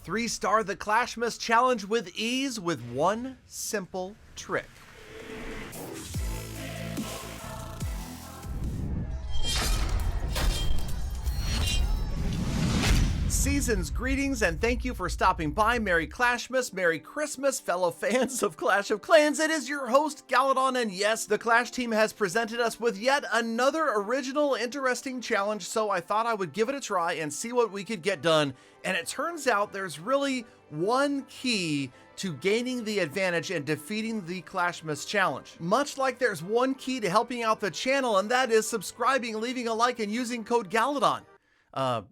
3-star the Clashmas challenge with ease with one simple trick. Season's greetings and thank you for stopping by. Merry Clashmas, Merry Christmas, fellow fans of Clash of Clans. It is your host, Galadon, and yes, the Clash team has presented us with yet another original, interesting challenge, so I thought I would give it a try and see what we could get done. And it turns out there's really one key to gaining the advantage and defeating the Clashmas challenge. Much like there's one key to helping out the channel, and that is subscribing, leaving a like, and using code Galadon.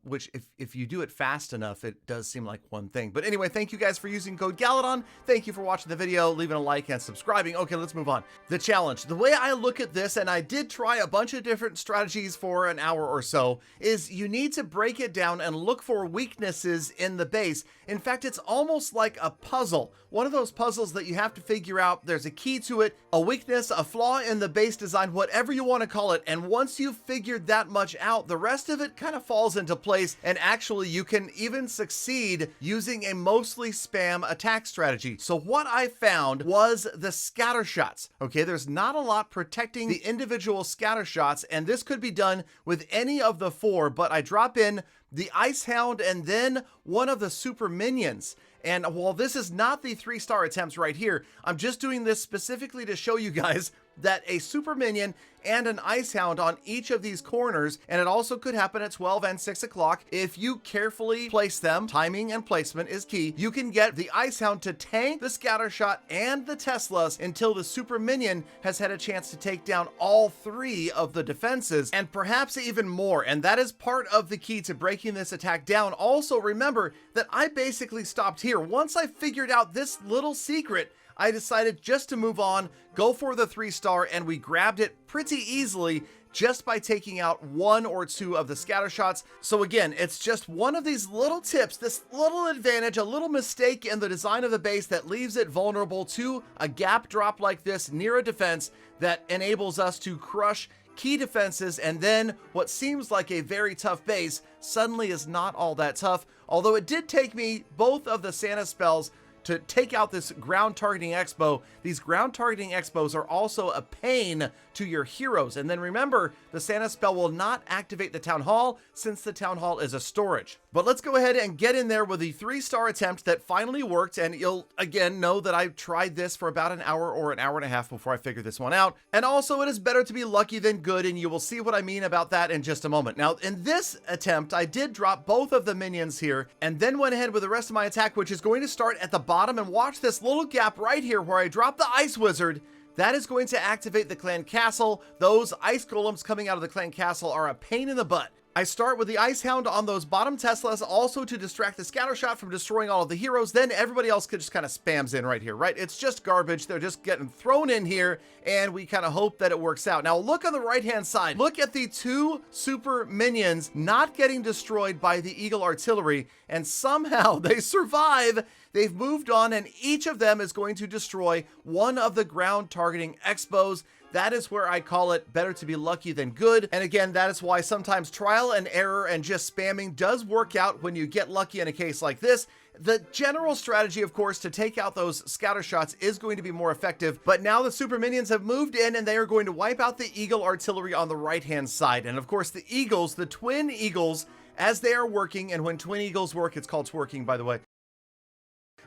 Which if you do it fast enough, it does seem like one thing. But anyway, thank you guys for using code Galadon. Thank you for watching the video, leaving a like and subscribing. Okay, let's move on. The challenge, the way I look at this, and I did try a bunch of different strategies for an hour or so, is you need to break it down and look for weaknesses in the base. In fact, it's almost like a puzzle. One of those puzzles that you have to figure out, there's a key to it, a weakness, a flaw in the base design, whatever you want to call it. And once you've figured that much out, the rest of it kind of falls into place, and actually you can even succeed using a mostly spam attack strategy. So what I found was the scatter shots. Okay, there's not a lot protecting the individual scatter shots, and this could be done with any of the four, but I drop in the Ice Hound and then one of the super minions. And while this is not the 3-star attempts right here, I'm just doing this specifically to show you guys that a super minion and an Ice Hound on each of these corners, and it also could happen at 12 and 6 o'clock. If you carefully place them, timing and placement is key, you can get the Ice Hound to tank the scattershot and the Teslas until the super minion has had a chance to take down all 3 of the defenses, and perhaps even more. And that is part of the key to breaking this attack down. Also, remember that I basically stopped here. Once I figured out this little secret, I decided just to move on, go for the 3-star, and we grabbed it pretty easily just by taking out 1 or 2 of the scatter shots. So again, it's just one of these little tips, this little advantage, a little mistake in the design of the base that leaves it vulnerable to a gap drop like this near a defense that enables us to crush key defenses, and then what seems like a very tough base suddenly is not all that tough. Although it did take me both of the Santa spells to take out this ground targeting expo. These ground targeting expos are also a pain to your heroes. And then remember, the Santa spell will not activate the Town Hall since the Town Hall is a storage. But let's go ahead and get in there with the 3-star attempt that finally worked. And you'll again know that I tried this for about an hour or an hour and a half before I figured this one out. And also, it is better to be lucky than good, and you will see what I mean about that in just a moment. Now, in this attempt, I did drop both of the minions here and then went ahead with the rest of my attack, which is going to start at the bottom. And watch this little gap right here where I drop the Ice Wizard. That is going to activate the clan castle. Those ice golems coming out of the clan castle are a pain in the butt. I start with the Ice Hound on those bottom Teslas, also to distract the scatter shot from destroying all of the heroes. Then everybody else could just kind of spams in right here, right? It's just garbage. They're just getting thrown in here, and we kind of hope that it works out. Now look on the right-hand side. Look at the 2 super minions not getting destroyed by the Eagle artillery, and somehow they survive. They've moved on, and each of them is going to destroy one of the ground targeting expos. That is where I call it better to be lucky than good. And again, that is why sometimes trial and error and just spamming does work out when you get lucky in a case like this. The general strategy, of course, to take out those scatter shots is going to be more effective, but now the super minions have moved in and they are going to wipe out the Eagle artillery on the right-hand side. And of course, the Eagles, the twin Eagles, as they are working, and when twin Eagles work, it's called twerking, by the way.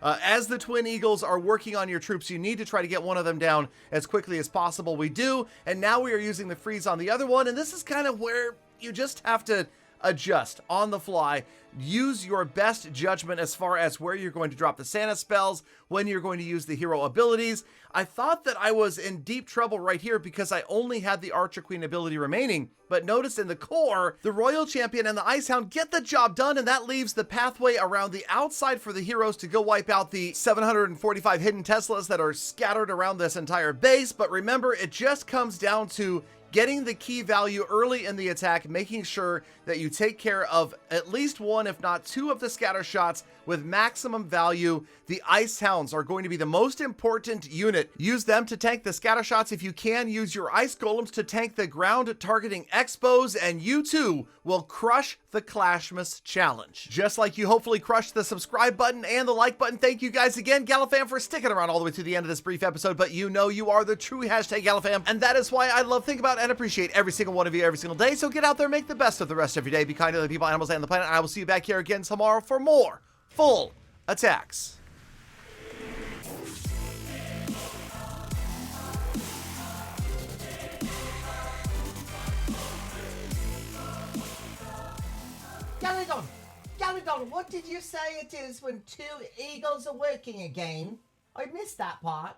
As the twin Eagles are working on your troops, you need to try to get one of them down as quickly as possible. We do, and now we are using the freeze on the other one, and this is kind of where you just have to adjust on the fly. Use your best judgment as far as where you're going to drop the Santa spells, when you're going to use the hero abilities. I thought that I was in deep trouble right here because I only had the Archer Queen ability remaining, but notice in the core, the Royal Champion and the Ice Hound get the job done, and that leaves the pathway around the outside for the heroes to go wipe out the 745 hidden Teslas that are scattered around this entire base. But remember, it just comes down to getting the key value early in the attack, making sure that you take care of at least one one, if not two of the scatter shots with maximum value. The Ice Hounds are going to be the most important unit. Use them to tank the scatter shots. If you can, use your Ice Golems to tank the ground targeting Expos, and you too will crush the Clashmas challenge. Just like you hopefully crushed the subscribe button and the like button. Thank you guys again, Galafam, for sticking around all the way to the end of this brief episode, but you know you are the true hashtag Galafam, and that is why I love, think about, and appreciate every single one of you every single day. So get out there, make the best of the rest of your day, be kind to the people, animals, and the planet, and I will see you back here again tomorrow for more full attacks. Galadon, what did you say it is when two eagles are working again? I missed that part.